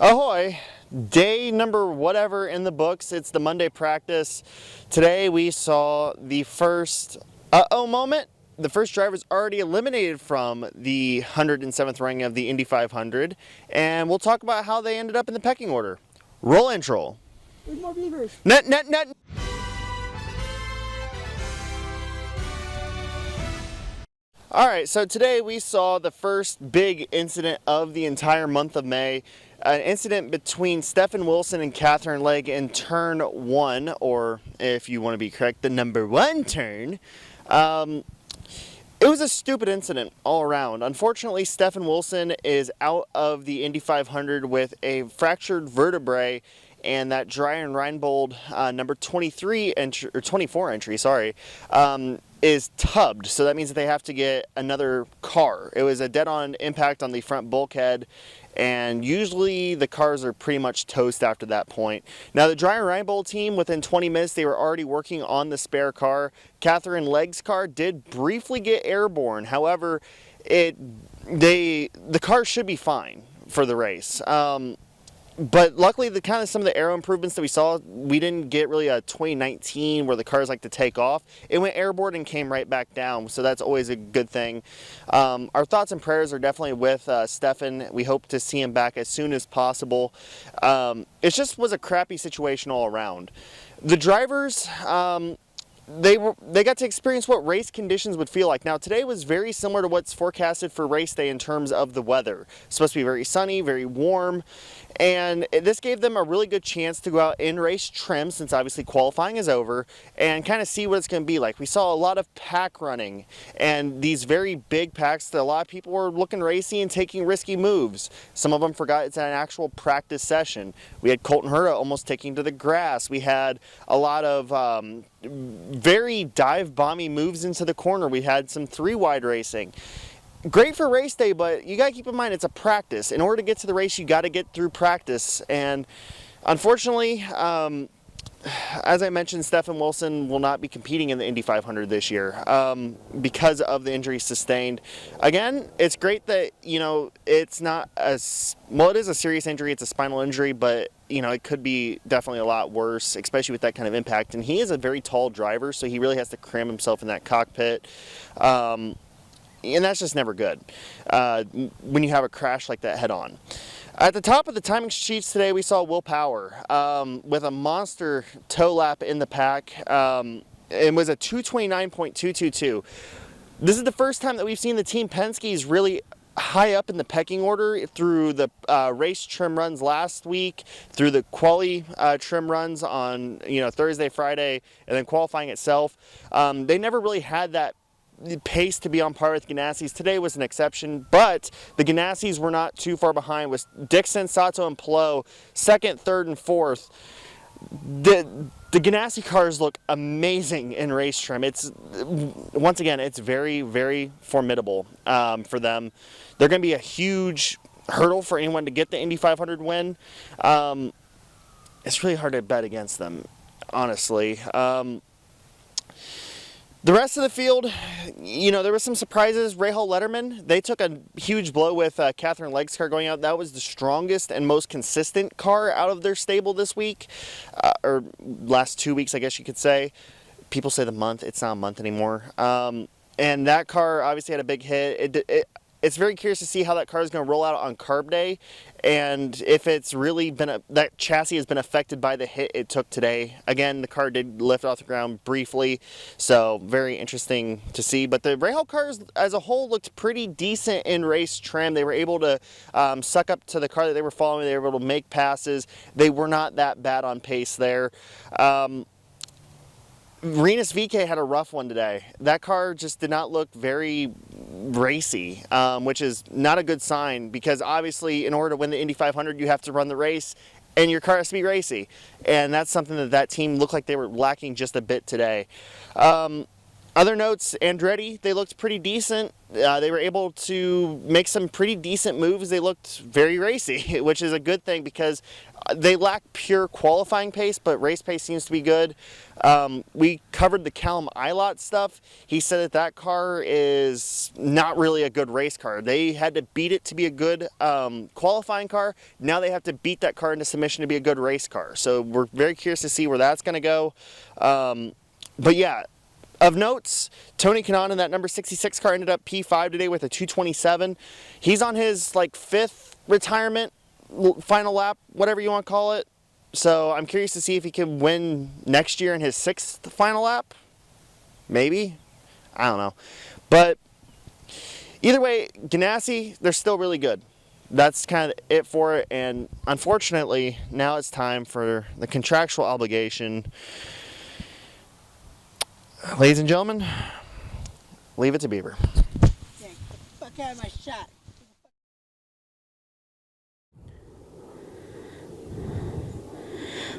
Ahoy! Day number whatever in the books. It's the Monday practice. Today we saw the first uh-oh moment. The first driver's already eliminated from the 107th ranking of the Indy 500, and we'll talk about how they ended up in the pecking order. Roll intro. There's more beavers. Net. All right, so today we saw the first big incident of the entire month of May. An incident between Stephen Wilson and Catherine Legg in turn one, or if you want to be correct, the number one turn. It was a stupid incident all around. Unfortunately, Stephen Wilson is out of the Indy 500 with a fractured vertebrae, and that Dreyer and Reinbold number 23 entry, or 24 entry, sorry, is tubbed. So that means that they have to get another car. It was a dead-on impact on the front bulkhead, and usually the cars are pretty much toast after that point. Now the Dreyer and Reinbold team, within 20 minutes, they were already working on the spare car. Catherine Legg's car did briefly get airborne. However, the car should be fine for the race. But luckily, some of the aero improvements that we saw, we didn't get really a 2019 where the cars like to take off. It went airborne and came right back down, so that's always a good thing. Our thoughts and prayers are definitely with Stefan. We hope to see him back as soon as possible. It just was a crappy situation all around. The drivers, they got to experience what race conditions would feel like. Now today was very similar to what's forecasted for race day in terms of the weather. It's supposed to be very sunny, very warm, and this gave them a really good chance to go out in race trim, since obviously qualifying is over, and kind of see what it's going to be like. We saw a lot of pack running and these very big packs that a lot of people were looking racy and taking risky moves. Some of them forgot it's an actual practice session. We had Colton Herta almost taking to the grass. We had a lot of very dive bomby moves into the corner. We had some three-wide racing. Great for race day, but you got to keep in mind it's a practice. In order to get to the race, you got to get through practice. And unfortunately, as I mentioned, Stephen Wilson will not be competing in the Indy 500 this year because of the injury sustained. Again, it's great that, it's not well, it is a serious injury. It's a spinal injury, but it could be definitely a lot worse, especially with that kind of impact. And he is a very tall driver, so he really has to cram himself in that cockpit. And that's just never good when you have a crash like that head on. At the top of the timing sheets today, we saw Will Power with a monster toe lap in the pack. It was a 229.222. This is the first time that we've seen the Team Penske's really high up in the pecking order through the race trim runs last week, through the quali trim runs on Thursday, Friday, and then qualifying itself. They never really had that pace to be on par with Ganassi's. Today was an exception, but the Ganassi's were not too far behind, with Dixon, Sato, and Pelot second, third, and fourth. The Ganassi cars look amazing in race trim. Once again, it's very, very formidable for them. They're going to be a huge hurdle for anyone to get the Indy 500 win. It's really hard to bet against them, honestly. The rest of the field, there were some surprises. Rahal Letterman, they took a huge blow with Catherine Legg's car going out. That was the strongest and most consistent car out of their stable this week, or last 2 weeks, I guess you could say. People say the month. It's not a month anymore. And that car obviously had a big hit. It's very curious to see how that car is going to roll out on carb day, and if it's really that chassis has been affected by the hit it took today. Again, the car did lift off the ground briefly, so very interesting to see. But the Rahal cars as a whole looked pretty decent in race trim. They were able to suck up to the car that they were following. They were able to make passes. They were not that bad on pace there. Rinus VeeKay had a rough one today. That car just did not look very racy, which is not a good sign, because obviously in order to win the Indy 500 you have to run the race and your car has to be racy, and that's something that team looked like they were lacking just a bit today. Other notes, Andretti, they looked pretty decent. They were able to make some pretty decent moves. They looked very racy, which is a good thing because they lack pure qualifying pace, but race pace seems to be good. We covered the Callum Ilott stuff. He said that that car is not really a good race car. They had to beat it to be a good qualifying car. Now they have to beat that car into submission to be a good race car. So we're very curious to see where that's going to go. But yeah, of notes, Tony Kanaan in that number 66 car ended up P5 today with a 227. He's on his like 5th retirement, final lap, whatever you want to call it. So I'm curious to see if he can win next year in his 6th final lap. Maybe. I don't know. But either way, Ganassi, they're still really good. That's kind of it for it. And unfortunately, now it's time for the contractual obligation. Ladies and gentlemen, leave it to Beaver. Yeah, get the fuck out of my shot.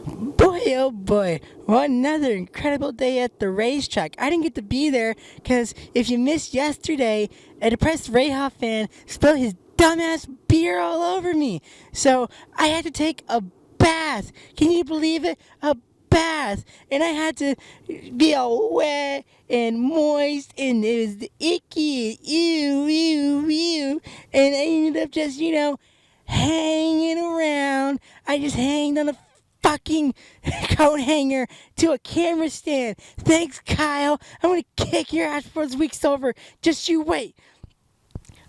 Boy, oh boy, what another incredible day at the racetrack. I didn't get to be there because if you missed yesterday, a depressed Rahaf fan spilled his dumbass beer all over me. So I had to take a bath. Can you believe it? A bath. And I had to be all wet and moist, and it was icky. Ew, ew, ew. And I ended up just, hanging around. I just hanged on a fucking coat hanger to a camera stand. Thanks, Kyle. I'm gonna kick your ass before this week's over. Just you wait.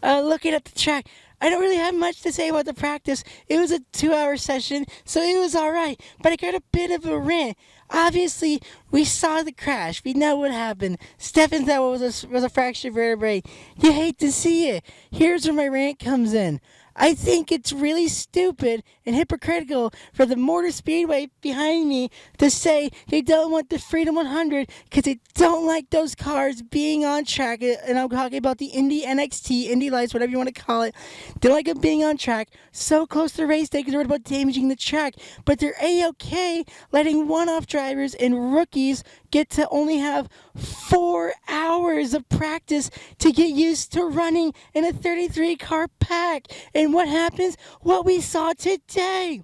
Looking at the track, I don't really have much to say about the practice. It was a 2-hour session, so it was alright. But I got a bit of a rant. Obviously, we saw the crash. We know what happened. Stefan thought it was a fractured vertebrae. You hate to see it. Here's where my rant comes in. I think it's really stupid and hypocritical for the Motor Speedway behind me to say they don't want the Freedom 100 because they don't like those cars being on track. And I'm talking about the Indy NXT, Indy Lights, whatever you want to call it. They don't like it being on track so close to race day because they're worried about damaging the track. But they're A-okay letting one-off drivers and rookies get to only have 4 hours of practice to get used to running in a 33-car pack. And what happens? What we saw today.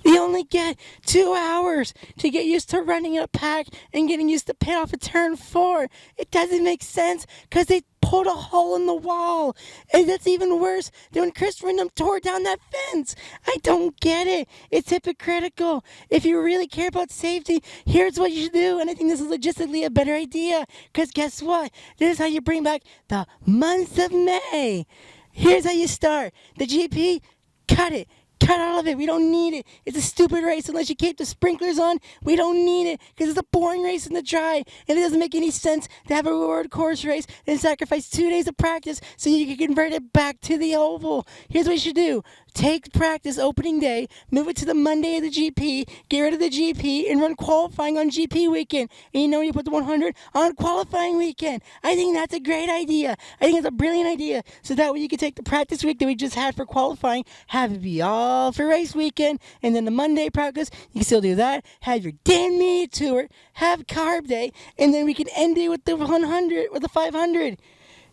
They only get 2 hours to get used to running in a pack and getting used to pit off of turn 4. It doesn't make sense because they pulled a hole in the wall. And that's even worse than when Chris Windham tore down that fence. I don't get it. It's hypocritical. If you really care about safety, here's what you should do. And I think this is logistically a better idea. Because guess what? This is how you bring back the month of May. Here's how you start. The GP, cut it. Cut all of it. We don't need it. It's a stupid race unless you keep the sprinklers on. We don't need it because it's a boring race in the dry. And it doesn't make any sense to have a road course race and sacrifice 2 days of practice so you can convert it back to the oval. Here's what you should do. Take practice opening day, move it to the Monday of the GP, get rid of the GP, and run qualifying on GP weekend. And you put the 100 on qualifying weekend. I think that's a great idea. I think it's a brilliant idea. So that way you can take the practice week that we just had for qualifying, have it be all for race weekend, and then the Monday practice, you can still do that. Have your damn media tour, have carb day, and then we can end it with the 100, with the 500.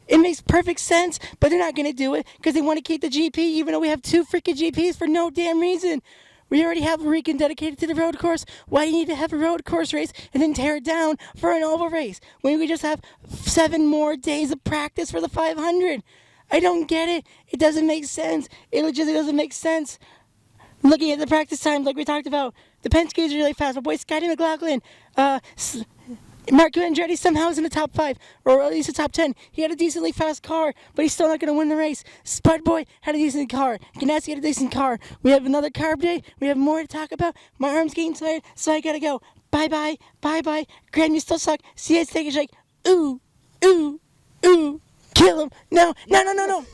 It makes perfect sense, but they're not going to do it because they want to keep the GP even though we have 2 freaking GPs for no damn reason. We already have a weekend dedicated to the road course. Why do you need to have a road course race and then tear it down for an oval race when we just have 7 more days of practice for the 500? I don't get it. It doesn't make sense. It legitimately doesn't make sense. Looking at the practice times like we talked about, the Penske's are really fast. My boy Scotty McLaughlin, Marco Andretti somehow is in the top 5, or at least the top 10. He had a decently fast car, but he's still not going to win the race. Spud Boy had a decent car. Ganassi had a decent car. We have another carb day. We have more to talk about. My arm's getting tired, so I got to go. Bye-bye, bye-bye. Graham, you still suck. See you at Steak and Shake. Ooh, ooh, ooh. Kill him. No, no, no, no, no.